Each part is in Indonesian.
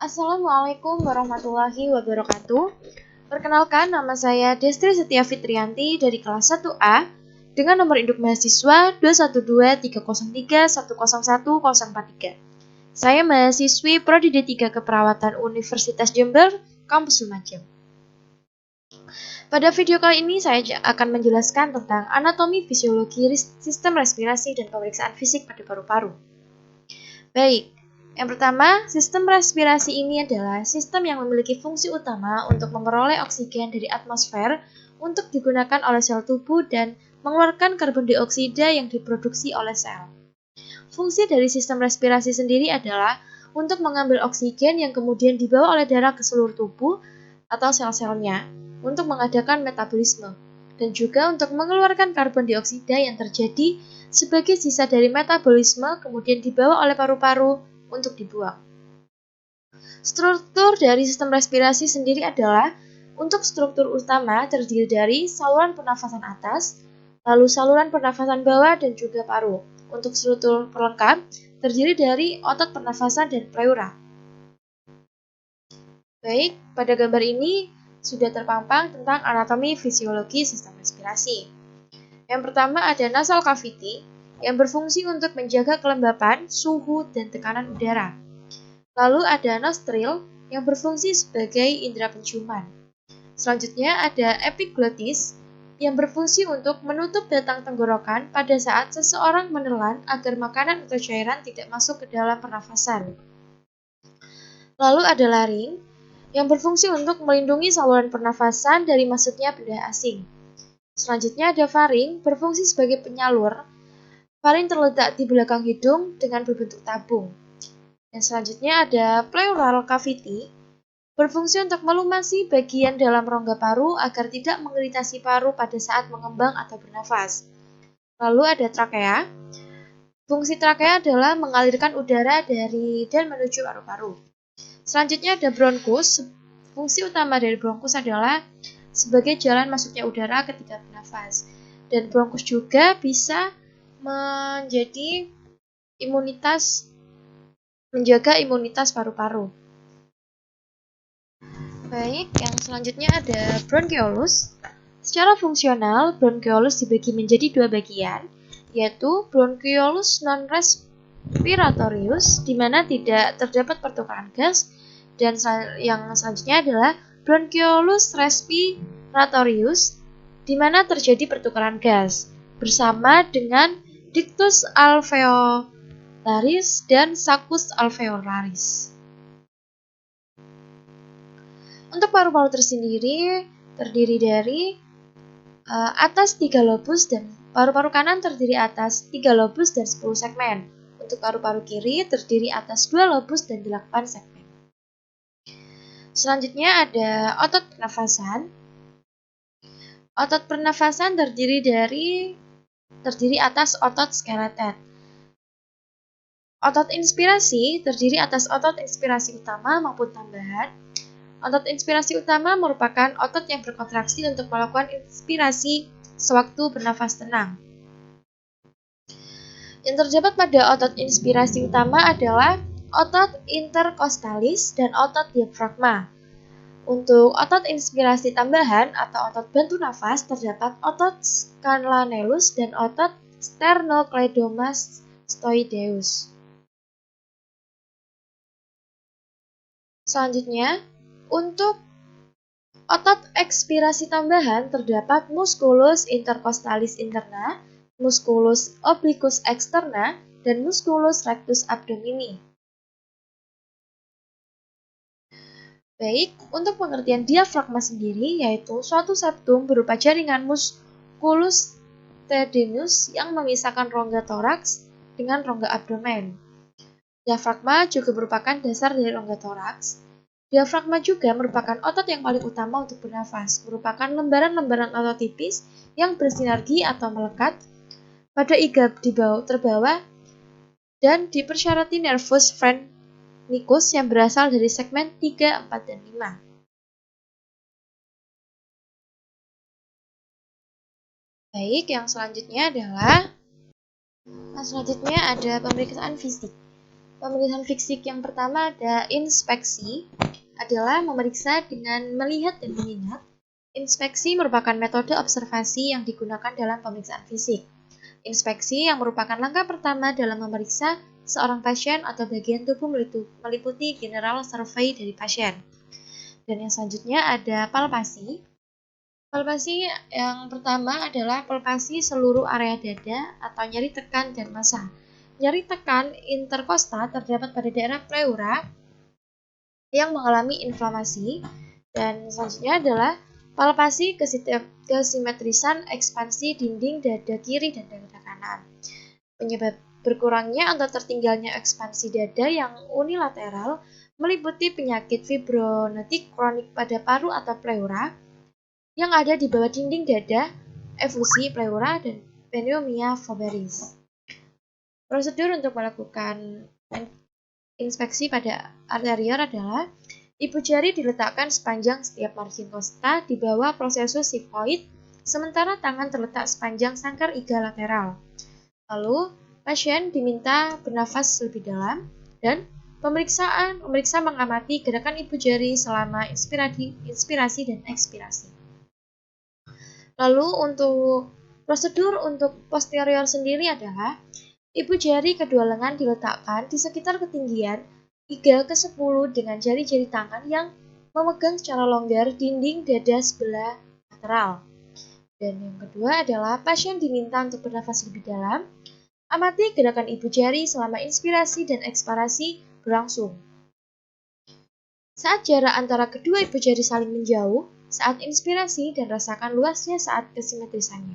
Assalamualaikum warahmatullahi wabarakatuh. Perkenalkan, nama saya Destri Setia Fitrianti dari kelas 1A dengan nomor induk mahasiswa 2123031011043. Saya mahasiswi Prodi D3 Keperawatan Universitas Jember, Kampus Lumajang. Pada video kali ini saya akan menjelaskan tentang anatomi fisiologi sistem respirasi dan pemeriksaan fisik pada paru-paru. Baik, yang pertama, sistem respirasi ini adalah sistem yang memiliki fungsi utama untuk memperoleh oksigen dari atmosfer untuk digunakan oleh sel tubuh dan mengeluarkan karbon dioksida yang diproduksi oleh sel. Fungsi dari sistem respirasi sendiri adalah untuk mengambil oksigen yang kemudian dibawa oleh darah ke seluruh tubuh atau sel-selnya untuk mengadakan metabolisme dan juga untuk mengeluarkan karbon dioksida yang terjadi sebagai sisa dari metabolisme kemudian dibawa oleh paru-paru untuk dibuang. Struktur dari sistem respirasi sendiri adalah untuk struktur utama terdiri dari saluran pernafasan atas, lalu saluran pernafasan bawah dan juga paru. Untuk struktur pelengkap terdiri dari otot pernafasan dan pleura. Baik, pada gambar ini sudah terpampang tentang anatomi fisiologi sistem respirasi. Yang pertama ada nasal cavity yang berfungsi untuk menjaga kelembapan, suhu, dan tekanan udara. Lalu ada nostril yang berfungsi sebagai indera penciuman. Selanjutnya ada epiglottis yang berfungsi untuk menutup batang tenggorokan pada saat seseorang menelan agar makanan atau cairan tidak masuk ke dalam pernafasan. Lalu ada laring yang berfungsi untuk melindungi saluran pernafasan dari masuknya benda asing. Selanjutnya ada faring, berfungsi sebagai penyalur. Faring terletak di belakang hidung dengan berbentuk tabung. Dan selanjutnya ada pleural cavity, berfungsi untuk melumasi bagian dalam rongga paru agar tidak mengiritasi paru pada saat mengembang atau bernafas. Lalu ada trakea. Fungsi trakea adalah mengalirkan udara dari dan menuju paru-paru. Selanjutnya ada bronkus. Fungsi utama dari bronkus adalah sebagai jalan masuknya udara ketika bernafas. Dan bronkus juga bisa menjaga imunitas paru-paru. Baik, yang selanjutnya ada bronchioles. Secara fungsional, bronchioles dibagi menjadi dua bagian, yaitu bronchioles non-respiratorius, di mana tidak terdapat pertukaran gas, dan yang selanjutnya adalah bronchioles respiratorius, di mana terjadi pertukaran gas, bersama dengan ductus alveolaris dan saccus alveolaris. Untuk paru-paru tersendiri terdiri dari atas 3 lobus dan paru-paru kanan terdiri atas 3 lobus dan 10 segmen. Untuk paru-paru kiri terdiri atas 2 lobus dan 8 segmen. Selanjutnya ada otot pernafasan. Otot pernafasan terdiri atas otot skeletal. Otot inspirasi terdiri atas otot inspirasi utama maupun tambahan. Otot inspirasi utama merupakan otot yang berkontraksi untuk melakukan inspirasi sewaktu bernafas tenang. Yang terdapat pada otot inspirasi utama adalah otot interkostalis dan otot diafragma. Untuk otot inspirasi tambahan atau otot bantu nafas terdapat otot scalanellus dan otot sternocleidomastoideus. Selanjutnya, untuk otot ekspirasi tambahan terdapat musculus intercostalis interna, musculus obliquus externa, dan musculus rectus abdomini. Baik, untuk pengertian diafragma sendiri yaitu suatu septum berupa jaringan musculus tendinus yang memisahkan rongga toraks dengan rongga abdomen. Diafragma juga merupakan dasar dari rongga toraks. Diafragma juga merupakan otot yang paling utama untuk bernafas, merupakan lembaran-lembaran otot tipis yang bersinergi atau melekat pada iga terbawah dan dipersyarati nervus phrenikus yang berasal dari segmen 3, 4, dan 5. Baik, yang selanjutnya ada pemeriksaan fisik. Pemeriksaan fisik yang pertama ada inspeksi, adalah memeriksa dengan melihat dan mengingat. Inspeksi merupakan metode observasi yang digunakan dalam pemeriksaan fisik. Inspeksi yang merupakan langkah pertama dalam memeriksa seorang pasien atau bagian tubuh meliputi general survey dari pasien. Dan yang selanjutnya ada palpasi. Palpasi yang pertama adalah palpasi seluruh area dada atau nyeri tekan dan massa. Nyeri tekan interkosta terdapat pada daerah pleura yang mengalami inflamasi. Dan selanjutnya adalah palpasi kesimetrisan ekspansi dinding dada kiri dan dada kanan. Penyebab berkurangnya atau tertinggalnya ekspansi dada yang unilateral meliputi penyakit fibronetik kronik pada paru atau pleura yang ada di bawah dinding dada, efusi pleura, dan pneumonia foveris. Prosedur untuk melakukan inspeksi pada arteriol adalah ibu jari diletakkan sepanjang setiap margin kosta di bawah prosesus sigmoid, sementara tangan terletak sepanjang sangkar iga lateral. Lalu, pasien diminta bernafas lebih dalam dan pemeriksa mengamati gerakan ibu jari selama inspirasi dan ekspirasi. Lalu untuk prosedur untuk posterior sendiri adalah ibu jari kedua lengan diletakkan di sekitar ketinggian 3/10 dengan jari-jari tangan yang memegang secara longgar dinding dada sebelah lateral. Dan yang kedua adalah pasien diminta untuk bernafas lebih dalam. Amati gerakan ibu jari selama inspirasi dan ekspirasi berlangsung. Saat jarak antara kedua ibu jari saling menjauh, saat inspirasi dan rasakan luasnya saat kesimetrisannya.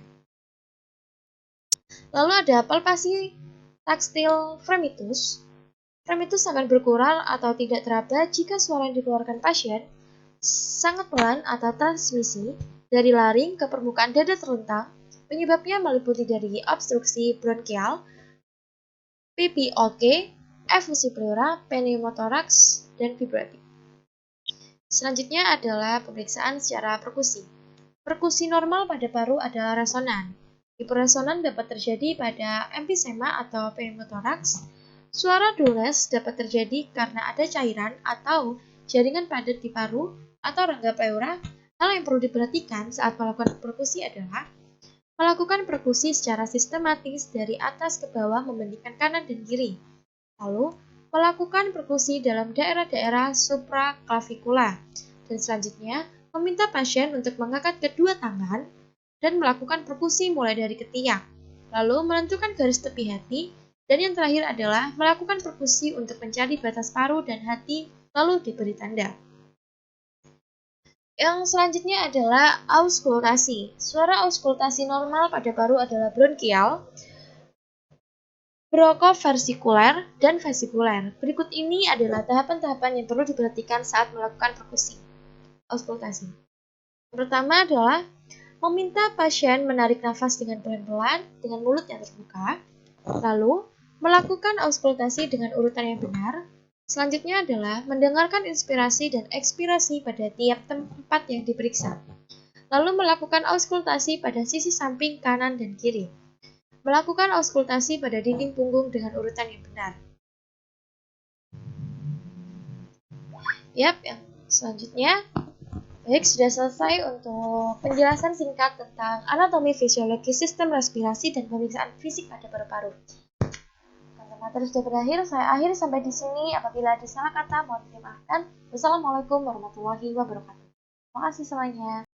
Lalu ada palpasi taktil fremitus. Fremitus akan berkurang atau tidak teraba jika suara yang dikeluarkan pasien sangat pelan atau transmisi dari laring ke permukaan dada terlentang. Penyebabnya meliputi dari obstruksi bronkial, PPOK, efusi pleura, pneumotoraks, dan fibrotik. Selanjutnya adalah pemeriksaan secara perkusi. Perkusi normal pada paru adalah resonan. Hiperresonan dapat terjadi pada emfisema atau pneumotoraks. Suara dules dapat terjadi karena ada cairan atau jaringan padat di paru atau rongga pleura. Hal yang perlu diperhatikan saat melakukan perkusi adalah melakukan perkusi secara sistematis dari atas ke bawah membandingkan kanan dan kiri. Lalu, melakukan perkusi dalam daerah-daerah supraklavikula. Dan selanjutnya, meminta pasien untuk mengangkat kedua tangan dan melakukan perkusi mulai dari ketiak. Lalu, menentukan garis tepi hati. Dan yang terakhir adalah melakukan perkusi untuk mencari batas paru dan hati, lalu diberi tanda. Yang selanjutnya adalah auskultasi. Suara auskultasi normal pada paru adalah bronkial, bronkoversikuler, dan vesikuler. Berikut ini adalah tahapan-tahapan yang perlu diperhatikan saat melakukan perkusi auskultasi. Yang pertama adalah meminta pasien menarik nafas dengan pelan-pelan dengan mulut yang terbuka. Lalu, melakukan auskultasi dengan urutan yang benar. Selanjutnya adalah mendengarkan inspirasi dan ekspirasi pada tiap tempat yang diperiksa. Lalu melakukan auskultasi pada sisi samping kanan dan kiri. Melakukan auskultasi pada dinding punggung dengan urutan yang benar. Yang selanjutnya, baik, sudah selesai untuk penjelasan singkat tentang anatomi fisiologi sistem respirasi dan pemeriksaan fisik pada paru-paru. Karena materi sudah berakhir, saya akhiri sampai di sini. Apabila ada salah kata, mohon dimaafkan. Wassalamualaikum warahmatullahi wabarakatuh. Terima kasih semuanya.